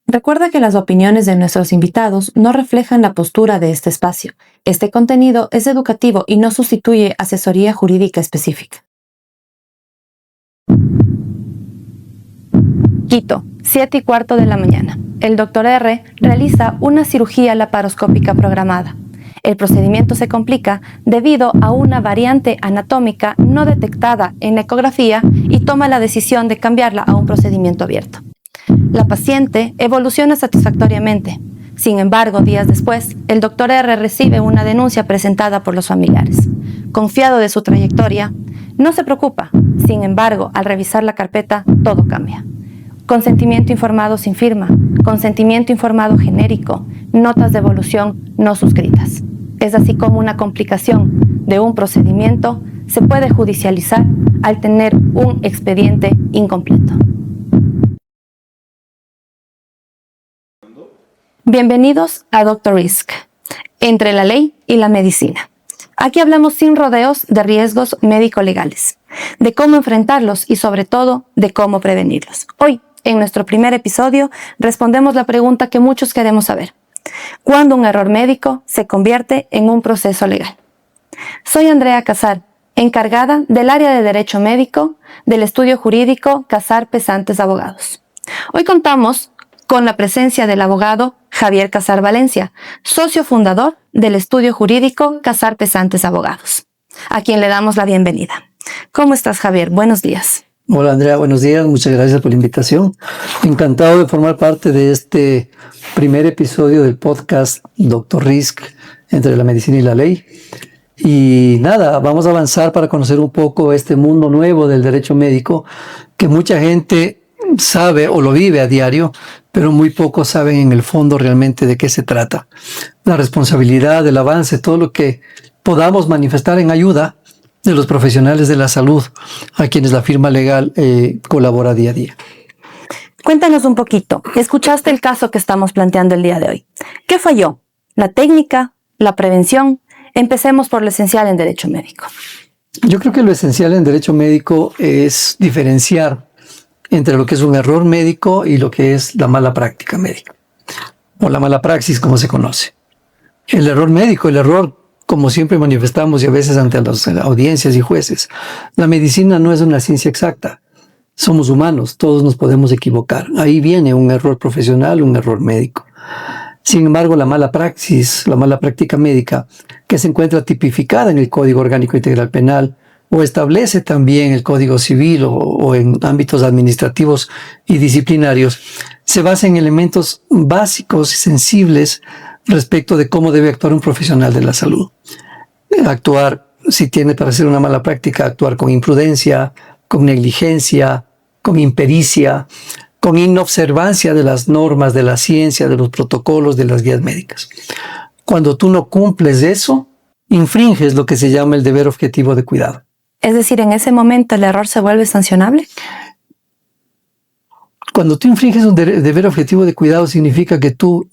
Recuerda que las opiniones de nuestros invitados no reflejan la postura de este espacio. Este contenido es educativo y no sustituye asesoría jurídica específica. Quito, 7:15 de la mañana. El Dr. R realiza una cirugía laparoscópica programada. El procedimiento se complica debido a una variante anatómica no detectada en la ecografía y toma la decisión de cambiarla a un procedimiento abierto. La paciente evoluciona satisfactoriamente. Sin embargo, días después, el Dr. R recibe una denuncia presentada por los familiares. Confiado de su trayectoria, no se preocupa. Sin embargo, al revisar la carpeta, todo cambia. Consentimiento informado sin firma, consentimiento informado genérico, notas de evolución no suscritas. Es así como una complicación de un procedimiento se puede judicializar al tener un expediente incompleto. Bienvenidos a Dr. Risk, entre la ley y la medicina. Aquí hablamos sin rodeos de riesgos médico-legales, de cómo enfrentarlos y sobre todo de cómo prevenirlos. Hoy, en nuestro primer episodio, respondemos la pregunta que muchos queremos saber. ¿Cuándo un error médico se convierte en un proceso legal? Soy Andrea Casar, encargada del área de Derecho Médico del estudio jurídico Casar Pesantes Abogados. Hoy contamos con la presencia del abogado Javier Casar Valencia, socio fundador del estudio jurídico Casar Pesantes Abogados, a quien le damos la bienvenida. ¿Cómo estás, Javier? Buenos días. Hola, Andrea, buenos días. Muchas gracias por la invitación. Encantado de formar parte de este primer episodio del podcast Dr. Risk, entre la medicina y la ley. Y nada, vamos a avanzar para conocer un poco este mundo nuevo del derecho médico que mucha gente sabe o lo vive a diario, pero muy pocos saben en el fondo realmente de qué se trata. La responsabilidad, el avance, todo lo que podamos manifestar en ayuda de los profesionales de la salud a quienes la firma legal colabora día a día. Cuéntanos un poquito. Escuchaste el caso que estamos planteando el día de hoy. ¿Qué falló? ¿La técnica? ¿La prevención? Empecemos por lo esencial en derecho médico. Yo creo que lo esencial en derecho médico es diferenciar entre lo que es un error médico y lo que es la mala práctica médica, o la mala praxis, como se conoce. El error médico, el error, como siempre manifestamos y a veces ante las audiencias y jueces, la medicina no es una ciencia exacta. Somos humanos, todos nos podemos equivocar. Ahí viene un error profesional, un error médico. Sin embargo, la mala praxis, la mala práctica médica, que se encuentra tipificada en el Código Orgánico Integral Penal, o establece también el Código Civil o en ámbitos administrativos y disciplinarios, se basa en elementos básicos y sensibles respecto de cómo debe actuar un profesional de la salud. Actuar, si tiene para hacer una mala práctica, actuar con imprudencia, con negligencia, con impericia, con inobservancia de las normas, de la ciencia, de los protocolos, de las guías médicas. Cuando tú no cumples eso, infringes lo que se llama el deber objetivo de cuidado. Es decir, en ese momento el error se vuelve sancionable. Cuando tú infringes un deber objetivo de cuidado, significa que tú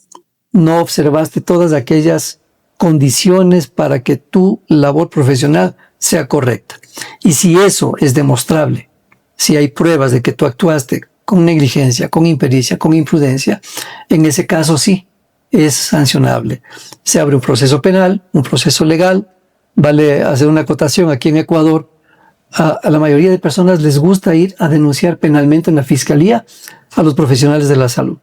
no observaste todas aquellas condiciones para que tu labor profesional sea correcta. Y si eso es demostrable, si hay pruebas de que tú actuaste con negligencia, con impericia, con imprudencia, en ese caso sí, es sancionable. Se abre un proceso penal, un proceso legal. Vale hacer una acotación aquí en Ecuador. A la mayoría de personas les gusta ir a denunciar penalmente en la fiscalía a los profesionales de la salud.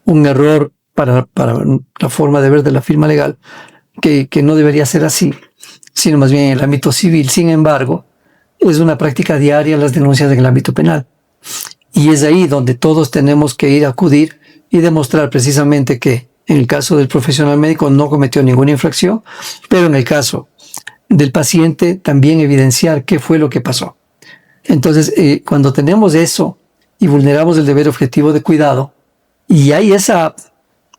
Un error para la forma de ver de la firma legal, que no debería ser así, sino más bien en el ámbito civil. Sin embargo, es una práctica diaria las denuncias en el ámbito penal. Y es ahí donde todos tenemos que ir a acudir y demostrar precisamente que en el caso del profesional médico no cometió ninguna infracción, pero en el caso del paciente también evidenciar qué fue lo que pasó. Entonces, cuando tenemos eso y vulneramos el deber objetivo de cuidado, y hay esa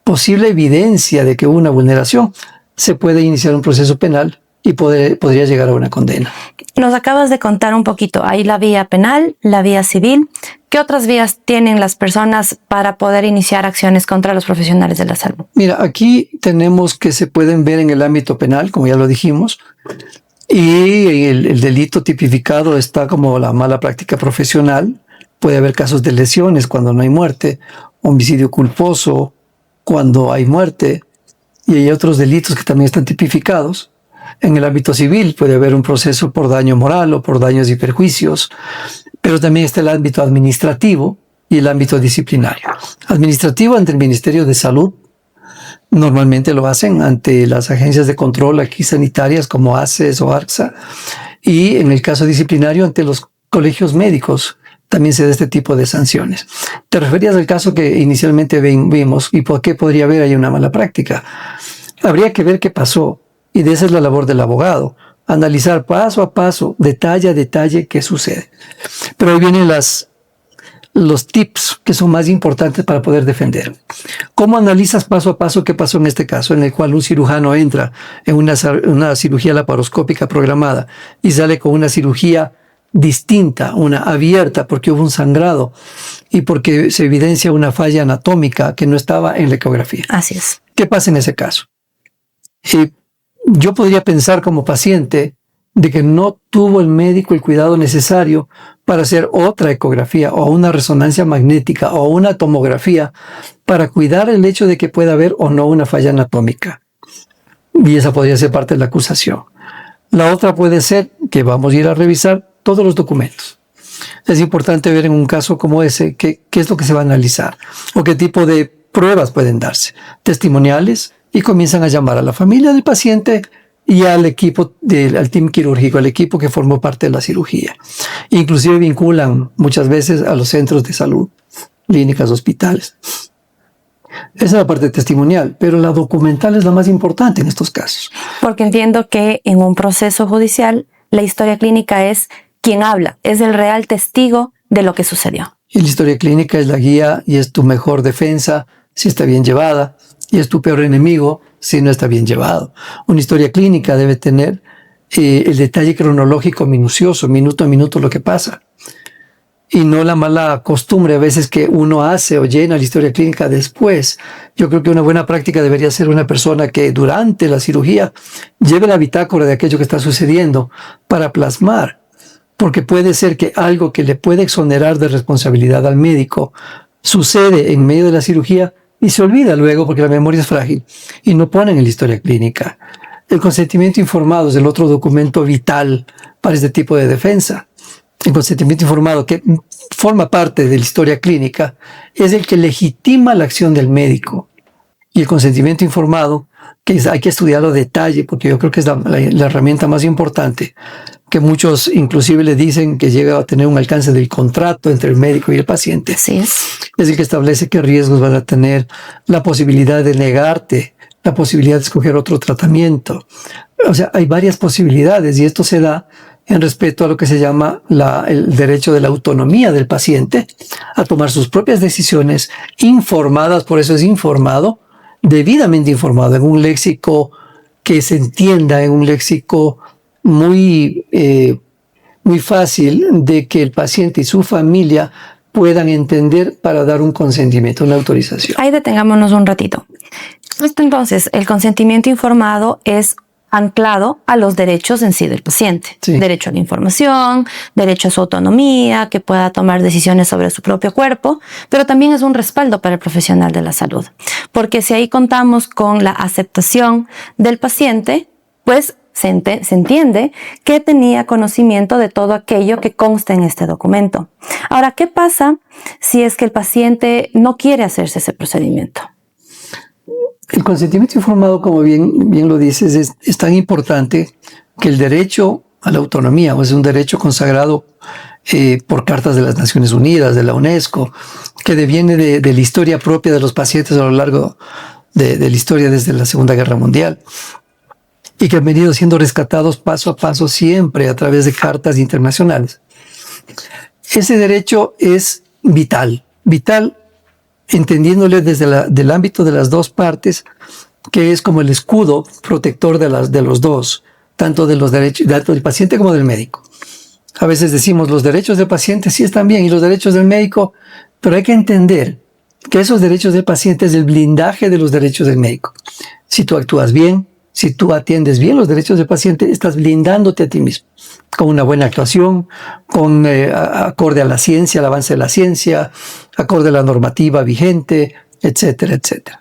posible evidencia de que hubo una vulneración, se puede iniciar un proceso penal y podría llegar a una condena. Nos acabas de contar un poquito, hay la vía penal, la vía civil. ¿Qué otras vías tienen las personas para poder iniciar acciones contra los profesionales de la salud? Mira, aquí tenemos que se pueden ver en el ámbito penal, como ya lo dijimos, y el delito tipificado está como la mala práctica profesional. Puede haber casos de lesiones cuando no hay muerte, homicidio culposo, cuando hay muerte, y hay otros delitos que también están tipificados. En el ámbito civil puede haber un proceso por daño moral o por daños y perjuicios, pero también está el ámbito administrativo y el ámbito disciplinario. Administrativo ante el Ministerio de Salud, normalmente lo hacen ante las agencias de control aquí sanitarias como ACES o ARCSA, y en el caso disciplinario ante los colegios médicos también se da este tipo de sanciones. Te referías al caso que inicialmente vimos y por qué podría haber ahí una mala práctica. Habría que ver qué pasó, y de esa es la labor del abogado, analizar paso a paso, detalle a detalle qué sucede. Pero ahí vienen los tips que son más importantes para poder defender. ¿Cómo analizas paso a paso qué pasó en este caso, en el cual un cirujano entra en una cirugía laparoscópica programada y sale con una cirugía distinta, una abierta, porque hubo un sangrado y porque se evidencia una falla anatómica que no estaba en la ecografía? Así es. ¿Qué pasa en ese caso? Yo podría pensar como paciente de que no tuvo el médico el cuidado necesario para hacer otra ecografía o una resonancia magnética o una tomografía para cuidar el hecho de que pueda haber o no una falla anatómica. Y esa podría ser parte de la acusación. La otra puede ser que vamos a ir a revisar todos los documentos. Es importante ver en un caso como ese qué es lo que se va a analizar o qué tipo de pruebas pueden darse, testimoniales, y comienzan a llamar a la familia del paciente y al equipo, al team quirúrgico, al equipo que formó parte de la cirugía. Inclusive vinculan muchas veces a los centros de salud, clínicas, hospitales. Esa es la parte testimonial, pero la documental es la más importante en estos casos. Porque entiendo que en un proceso judicial la historia clínica es quien habla, es el real testigo de lo que sucedió. Y la historia clínica es la guía y es tu mejor defensa si está bien llevada, y es tu peor enemigo si no está bien llevado. Una historia clínica debe tener el detalle cronológico minucioso, minuto a minuto lo que pasa. Y no la mala costumbre a veces que uno hace o llena la historia clínica después. Yo creo que una buena práctica debería ser una persona que durante la cirugía lleve la bitácora de aquello que está sucediendo para plasmar. Porque puede ser que algo que le puede exonerar de responsabilidad al médico sucede en medio de la cirugía y se olvida luego porque la memoria es frágil y no ponen en la historia clínica. El consentimiento informado es el otro documento vital para este tipo de defensa. El consentimiento informado, que forma parte de la historia clínica, es el que legitima la acción del médico. Y el consentimiento informado, que hay que estudiarlo a detalle, porque yo creo que es la herramienta más importante, que muchos inclusive le dicen que llega a tener un alcance del contrato entre el médico y el paciente. Sí. Es el que establece qué riesgos van a tener, la posibilidad de negarte, la posibilidad de escoger otro tratamiento. O sea, hay varias posibilidades y esto se da en respeto a lo que se llama el derecho de la autonomía del paciente a tomar sus propias decisiones informadas, por eso es informado, debidamente informado, en un léxico que se entienda, en un léxico muy fácil de que el paciente y su familia puedan entender para dar un consentimiento, una autorización. Ahí detengámonos un ratito. Entonces, el consentimiento informado es anclado a los derechos en sí del paciente. Sí. Derecho a la información, derecho a su autonomía, que pueda tomar decisiones sobre su propio cuerpo, pero también es un respaldo para el profesional de la salud. Porque si ahí contamos con la aceptación del paciente, pues se entiende que tenía conocimiento de todo aquello que consta en este documento. Ahora, ¿qué pasa si es que el paciente no quiere hacerse ese procedimiento? El consentimiento informado, como bien lo dices, es tan importante que el derecho a la autonomía, o es un derecho consagrado por cartas de las Naciones Unidas, de la UNESCO, que deviene de la historia propia de los pacientes a lo largo de la historia desde la Segunda Guerra Mundial, y que han venido siendo rescatados paso a paso siempre a través de cartas internacionales. Ese derecho es vital entendiéndole desde del ámbito de las dos partes, que es como el escudo protector de los dos, tanto de los derechos tanto del paciente como del médico. A veces decimos los derechos del paciente sí están bien y los derechos del médico, pero hay que entender que esos derechos del paciente es el blindaje de los derechos del médico. Si tú actúas bien, si tú atiendes bien los derechos del paciente, estás blindándote a ti mismo con una buena actuación, con acorde a la ciencia, al avance de la ciencia, acorde a la normativa vigente, etcétera, etcétera.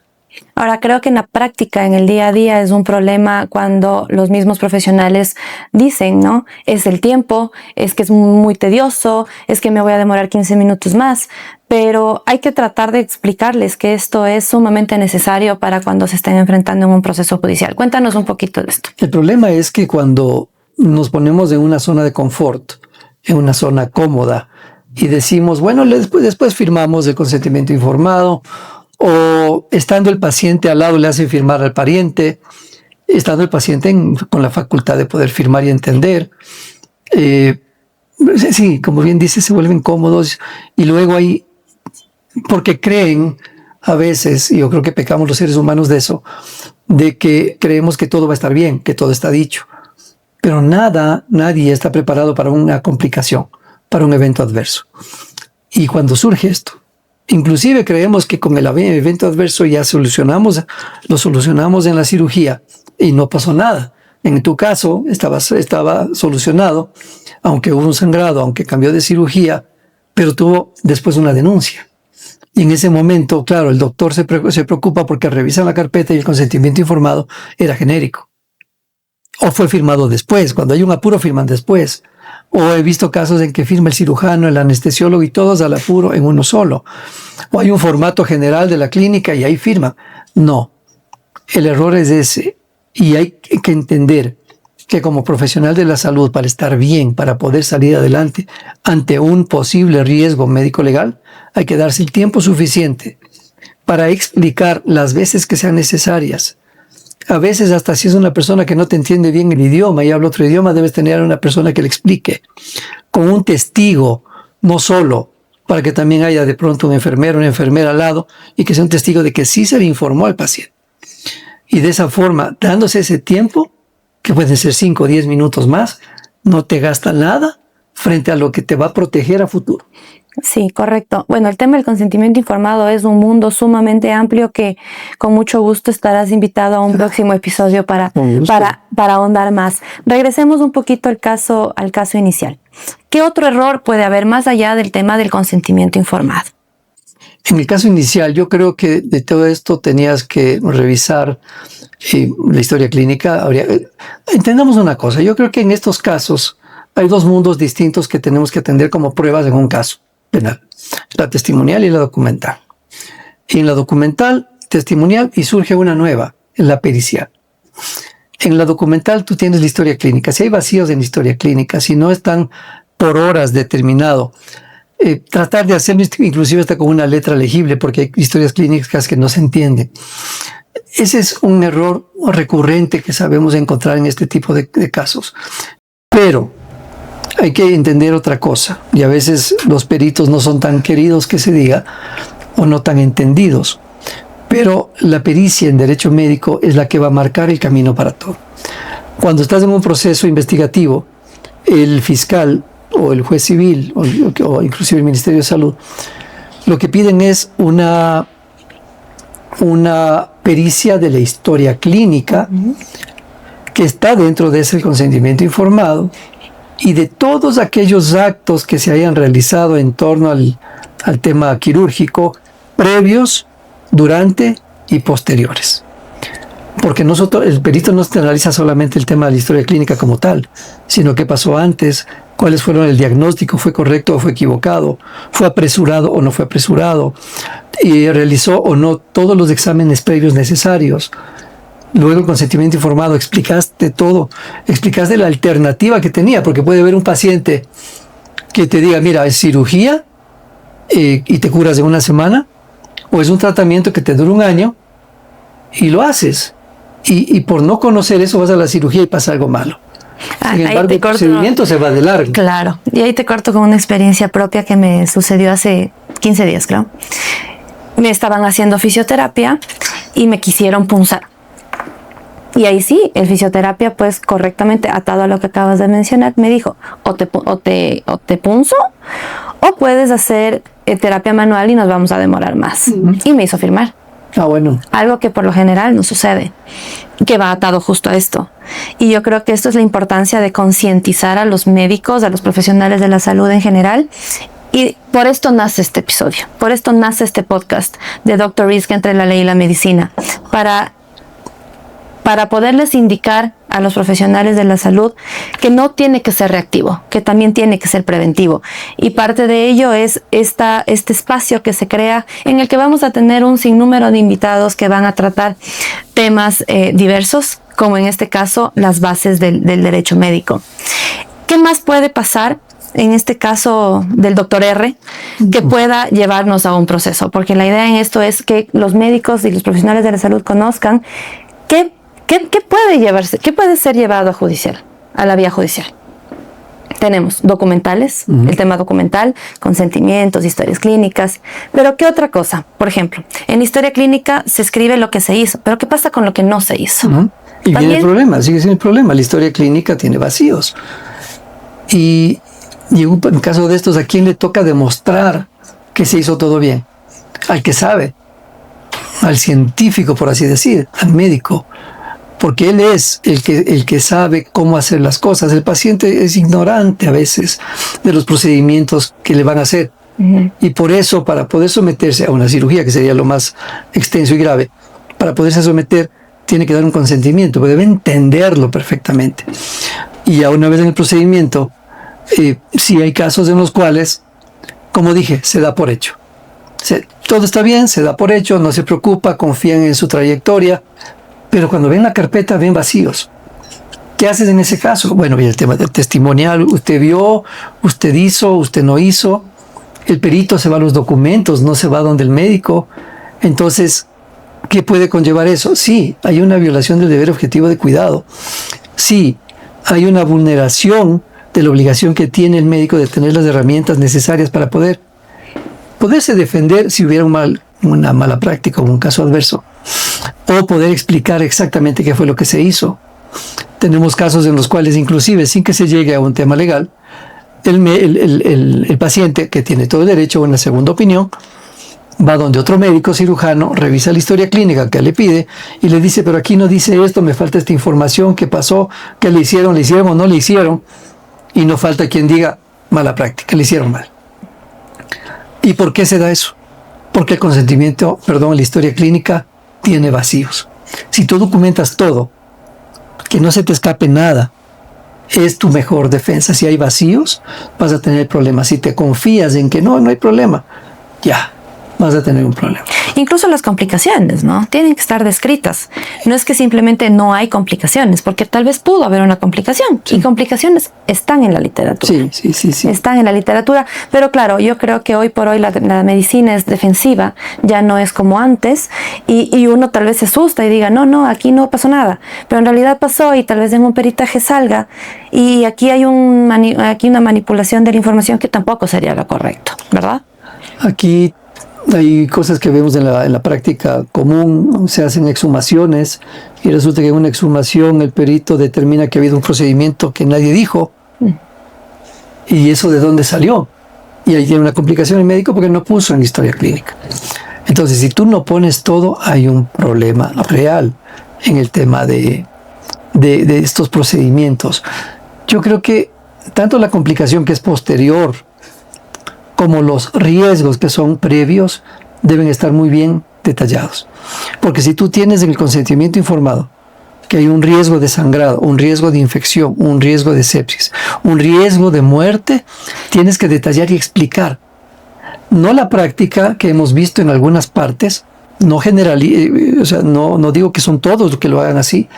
Ahora, creo que en la práctica, en el día a día, es un problema cuando los mismos profesionales dicen, ¿no? Es el tiempo, es que es muy tedioso, es que me voy a demorar 15 minutos más, pero hay que tratar de explicarles que esto es sumamente necesario para cuando se estén enfrentando en un proceso judicial. Cuéntanos un poquito de esto. El problema es que cuando nos ponemos en una zona de confort, en una zona cómoda, y decimos, bueno, después firmamos el consentimiento informado, o estando el paciente al lado le hace firmar al pariente, estando el paciente con la facultad de poder firmar y entender. Sí, como bien dice, se vuelven cómodos y luego hay, porque creen a veces, y yo creo que pecamos los seres humanos de eso, de que creemos que todo va a estar bien, que todo está dicho. Pero nadie está preparado para una complicación, para un evento adverso. Y cuando surge esto, inclusive creemos que con el evento adverso ya lo solucionamos en la cirugía y no pasó nada. En tu caso estaba solucionado, aunque hubo un sangrado, aunque cambió de cirugía, pero tuvo después una denuncia. Y en ese momento, claro, el doctor se preocupa porque revisan la carpeta y el consentimiento informado era genérico. O fue firmado después, cuando hay un apuro firman después. O he visto casos en que firma el cirujano, el anestesiólogo y todos al apuro en uno solo. O hay un formato general de la clínica y ahí firman. No, el error es ese. Y hay que entender que como profesional de la salud, para estar bien, para poder salir adelante ante un posible riesgo médico-legal, hay que darse el tiempo suficiente para explicar las veces que sean necesarias. A veces hasta si es una persona que no te entiende bien el idioma y habla otro idioma, debes tener a una persona que le explique, con un testigo, no solo, para que también haya de pronto un enfermero, una enfermera al lado, y que sea un testigo de que sí se le informó al paciente. Y de esa forma, dándose ese tiempo, que pueden ser 5 o 10 minutos más, no te gasta nada frente a lo que te va a proteger a futuro. Sí, correcto. Bueno, el tema del consentimiento informado es un mundo sumamente amplio que con mucho gusto estarás invitado a un próximo episodio para ahondar más. Regresemos un poquito al caso inicial. ¿Qué otro error puede haber más allá del tema del consentimiento informado? En el caso inicial, yo creo que de todo esto tenías que revisar la historia clínica. Entendamos una cosa, yo creo que en estos casos hay dos mundos distintos que tenemos que atender como pruebas en un caso penal: la testimonial y la documental. Y en la documental, testimonial, y surge una nueva, en la pericial. En la documental tú tienes la historia clínica. Si hay vacíos en la historia clínica, si no están por horas determinado, tratar de hacerlo inclusive hasta con una letra legible, porque hay historias clínicas que no se entienden. Ese es un error recurrente que sabemos encontrar en este tipo de casos. Pero hay que entender otra cosa, y a veces los peritos no son tan queridos que se diga, o no tan entendidos, pero la pericia en derecho médico es la que va a marcar el camino para todo. Cuando estás en un proceso investigativo, el fiscal o el juez civil o inclusive el Ministerio de Salud, lo que piden es una pericia de la historia clínica que está dentro de ese consentimiento informado y de todos aquellos actos que se hayan realizado en torno al tema quirúrgico, previos, durante y posteriores. Porque el perito no se analiza solamente el tema de la historia clínica como tal, sino qué pasó antes, cuáles fueron el diagnóstico, fue correcto o fue equivocado, fue apresurado o no fue apresurado, y realizó o no todos los exámenes previos necesarios. Luego el consentimiento informado, explicaste todo, explicaste la alternativa que tenía, porque puede haber un paciente que te diga, mira, es cirugía y te curas en una semana, o es un tratamiento que te dura un año y lo haces. Y por no conocer eso vas a la cirugía y pasa algo malo. Sin embargo, el procedimiento se va de largo. Claro, y ahí te corto con una experiencia propia que me sucedió hace 15 días, creo. Me estaban haciendo fisioterapia y me quisieron punzar. Y ahí sí, el fisioterapia, pues correctamente atado a lo que acabas de mencionar, me dijo, o te punzo, o puedes hacer terapia manual y nos vamos a demorar más. Y me hizo firmar. Ah, bueno. Algo que por lo general no sucede, que va atado justo a esto. Y yo creo que esto es la importancia de concientizar a los médicos, a los profesionales de la salud en general. Y por esto nace este episodio, por esto nace este podcast de Dr. Risk entre la ley y la medicina, para poderles indicar a los profesionales de la salud que no tiene que ser reactivo, que también tiene que ser preventivo. Y parte de ello es este espacio que se crea en el que vamos a tener un sinnúmero de invitados que van a tratar temas diversos, como en este caso las bases del derecho médico. ¿Qué más puede pasar en este caso del doctor R, que pueda llevarnos a un proceso? Porque la idea en esto es que los médicos y los profesionales de la salud conozcan qué puede ser llevado a la vía judicial. Tenemos documentales, el tema documental, consentimientos, historias clínicas, pero ¿qué otra cosa? Por ejemplo, en la historia clínica se escribe lo que se hizo, pero ¿qué pasa con lo que no se hizo? Y viene el problema, sigue siendo el problema. La historia clínica tiene vacíos. Y en caso de estos, ¿a quién le toca demostrar que se hizo todo bien? Al que sabe, al científico, por así decir, al médico. Porque él es el que sabe cómo hacer las cosas. El paciente es ignorante a veces de los procedimientos que le van a hacer. Y por eso, para poder someterse a una cirugía, que sería lo más extenso y grave, para poderse someter, tiene que dar un consentimiento, pero debe entenderlo perfectamente. Y ya una vez en el procedimiento, sí hay casos en los cuales, como dije, se da por hecho. Todo está bien, se da por hecho, no se preocupa, confían en su trayectoria, pero cuando ven la carpeta ven vacíos. ¿Qué haces en ese caso? Bueno, y el tema del testimonial, usted vio, usted hizo, usted no hizo. El perito se va a los documentos, no se va donde el médico. Entonces, ¿qué puede conllevar eso? Sí, hay una violación del deber objetivo de cuidado. Sí, hay una vulneración de la obligación que tiene el médico de tener las herramientas necesarias para poderse defender si hubiera una mala práctica o un caso adverso, o poder explicar exactamente qué fue lo que se hizo. Tenemos casos en los cuales, inclusive sin que se llegue a un tema legal, el paciente, que tiene todo el derecho a una segunda opinión, va donde otro médico cirujano, revisa la historia clínica que le pide y le dice, pero aquí no dice esto, me falta esta información, qué pasó, qué le hicieron o no le hicieron, y no falta quien diga, mala práctica, le hicieron mal. ¿Y por qué se da eso? Porque la historia clínica tiene vacíos. Si tú documentas todo, que no se te escape nada, es tu mejor defensa. Si hay vacíos, vas a tener problemas. Si te confías en que no hay problema, ya, vas a tener un problema. Incluso las complicaciones, ¿no? Tienen que estar descritas. No es que simplemente no hay complicaciones, porque tal vez pudo haber una complicación. Sí. Y complicaciones están en la literatura. Sí. Están en la literatura. Pero claro, yo creo que hoy por hoy la medicina es defensiva, ya no es como antes, y uno tal vez se asusta y diga, no, aquí no pasó nada. Pero en realidad pasó y tal vez en un peritaje salga, y aquí hay una manipulación de la información que tampoco sería lo correcto, ¿verdad? Aquí hay cosas que vemos en la práctica común, se hacen exhumaciones y resulta que en una exhumación el perito determina que ha habido un procedimiento que nadie dijo. ¿Y eso de dónde salió? Y ahí tiene una complicación el médico porque no puso en la historia clínica. Entonces, si tú no pones todo, hay un problema real en el tema de estos procedimientos. Yo creo que tanto la complicación que es posterior como los riesgos que son previos deben estar muy bien detallados. Porque si tú tienes en el consentimiento informado que hay un riesgo de sangrado, un riesgo de infección, un riesgo de sepsis, un riesgo de muerte, tienes que detallar y explicar. No la práctica que hemos visto en algunas partes, no digo que son todos los que lo hagan así,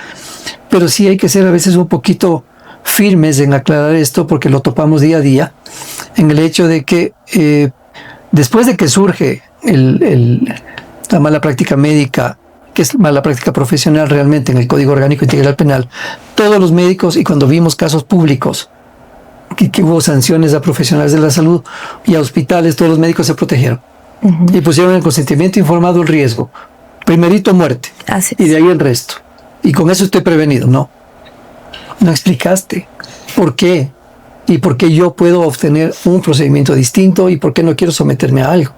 pero sí hay que ser a veces un poquito firmes en aclarar esto, porque lo topamos día a día, en el hecho de que después de que surge la mala práctica médica, que es mala práctica profesional realmente en el Código Orgánico Integral Penal, todos los médicos, y cuando vimos casos públicos, que hubo sanciones a profesionales de la salud y a hospitales, todos los médicos se protegieron. Y pusieron en el consentimiento informado el riesgo. Primerito muerte. Y de ahí el resto. Y con eso estoy prevenido. No explicaste. ¿Por qué? y por qué yo puedo obtener un procedimiento distinto y por qué no quiero someterme a algo.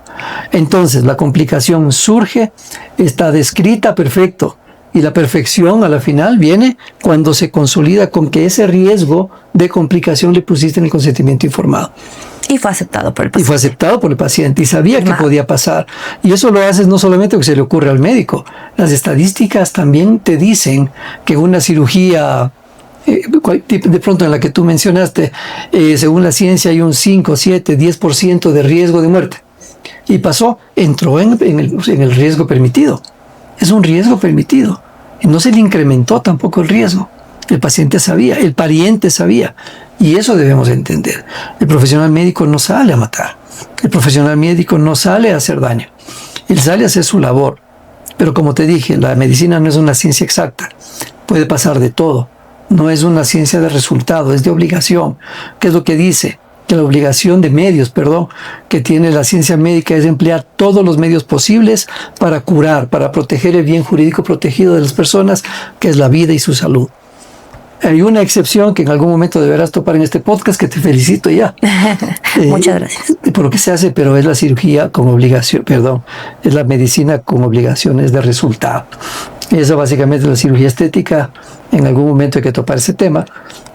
Entonces, la complicación surge, está descrita perfecto, y la perfección a la final viene cuando se consolida con que ese riesgo de complicación le pusiste en el consentimiento informado. Y fue aceptado por el paciente. Y fue aceptado por el paciente y sabía que podía pasar. Y eso lo haces no solamente porque se le ocurre al médico. Las estadísticas también te dicen que una cirugía, de pronto en la que tú mencionaste, según la ciencia hay un 5, 7, 10% de riesgo de muerte. Y pasó, entró en el riesgo permitido. Es un riesgo permitido. Y no se le incrementó tampoco el riesgo. El paciente sabía, el pariente sabía. Y eso debemos entender. El profesional médico no sale a matar. El profesional médico no sale a hacer daño. Él sale a hacer su labor. Pero como te dije, la medicina no es una ciencia exacta. Puede pasar de todo. No es una ciencia de resultado, es de obligación. ¿Qué es lo que dice? Que la obligación de medios, que tiene la ciencia médica es emplear todos los medios posibles para curar, para proteger el bien jurídico protegido de las personas, que es la vida y su salud. Hay una excepción que en algún momento deberás topar en este podcast, que te felicito ya. Muchas gracias. Por lo que se hace, pero es la cirugía con obligación, es la medicina con obligaciones de resultado. Eso básicamente es la cirugía estética. En algún momento hay que topar ese tema,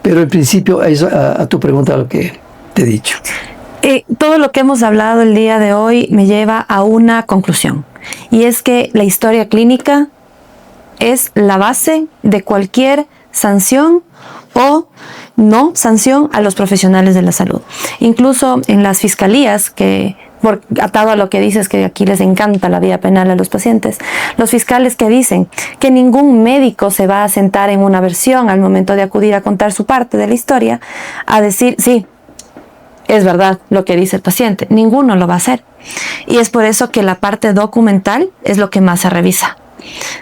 pero en principio a tu pregunta lo que te he dicho. Todo lo que hemos hablado el día de hoy me lleva a una conclusión, y es que la historia clínica es la base de cualquier sanción o no sanción a los profesionales de la salud. Incluso en las fiscalías, atado a lo que dices, que aquí les encanta la vía penal a los pacientes, los fiscales que dicen que ningún médico se va a sentar en una versión al momento de acudir a contar su parte de la historia a decir, sí, es verdad lo que dice el paciente. Ninguno lo va a hacer. Y es por eso que la parte documental es lo que más se revisa.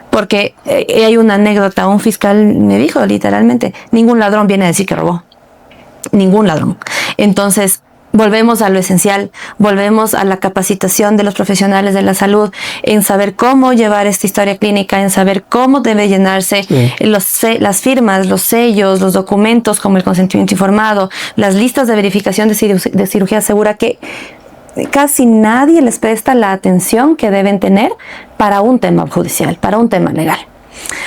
Porque hay una anécdota, un fiscal me dijo literalmente, ningún ladrón viene a decir que robó. Ningún ladrón. Entonces, volvemos a lo esencial, volvemos a la capacitación de los profesionales de la salud en saber cómo llevar esta historia clínica, en saber cómo debe llenarse las firmas, los sellos, los documentos como el consentimiento informado, las listas de verificación de cirugía segura, que casi nadie les presta la atención que deben tener para un tema judicial, para un tema legal.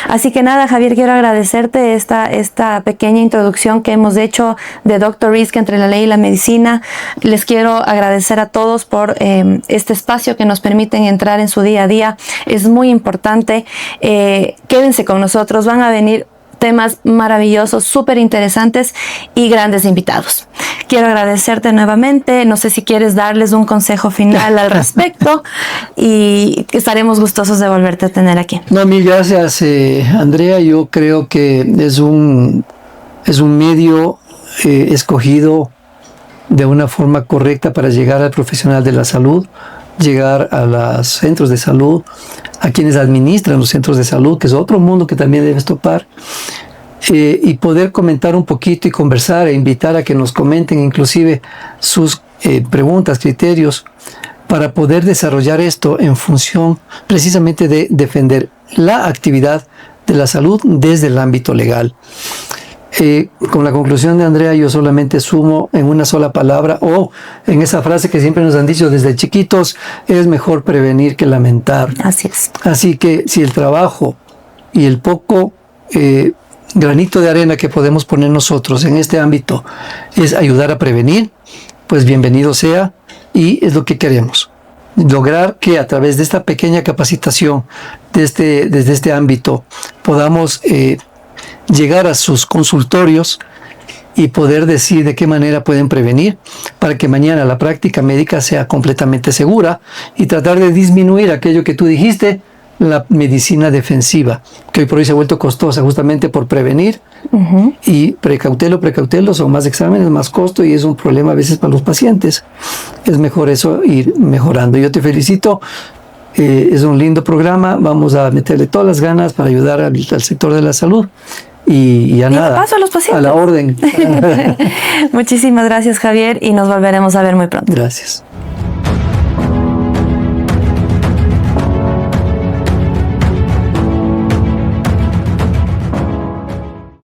Así que nada, Javier, quiero agradecerte esta pequeña introducción que hemos hecho de Dr. Risk entre la ley y la medicina. Les quiero agradecer a todos por este espacio que nos permiten entrar en su día a día. Es muy importante. Quédense con nosotros, van a venir temas maravillosos, súper interesantes y grandes invitados. Quiero agradecerte nuevamente. No sé si quieres darles un consejo final al respecto y estaremos gustosos de volverte a tener aquí. No, mil gracias, Andrea. Yo creo que es un medio escogido de una forma correcta para llegar al profesional de la salud, llegar a los centros de salud, a quienes administran los centros de salud, que es otro mundo que también debes topar, y poder comentar un poquito y conversar e invitar a que nos comenten inclusive sus preguntas, criterios, para poder desarrollar esto en función precisamente de defender la actividad de la salud desde el ámbito legal. Con la conclusión de Andrea, yo solamente sumo en una sola palabra, o en esa frase que siempre nos han dicho desde chiquitos: es mejor prevenir que lamentar. Así es. Así que si el trabajo y el poco granito de arena que podemos poner nosotros en este ámbito es ayudar a prevenir, pues bienvenido sea, y es lo que queremos. Lograr que a través de esta pequeña capacitación desde este ámbito podamos llegar a sus consultorios y poder decir de qué manera pueden prevenir para que mañana la práctica médica sea completamente segura, y tratar de disminuir aquello que tú dijiste, la medicina defensiva, que hoy por hoy se ha vuelto costosa justamente por prevenir. Y precautelo, son más exámenes, más costo, y es un problema a veces para los pacientes. Es mejor eso, ir mejorando. Yo te felicito. Es un lindo programa. Vamos a meterle todas las ganas para ayudar al sector de la salud. Y a nada, paso a los pacientes. A la orden. Muchísimas gracias, Javier, y nos volveremos a ver muy pronto. Gracias.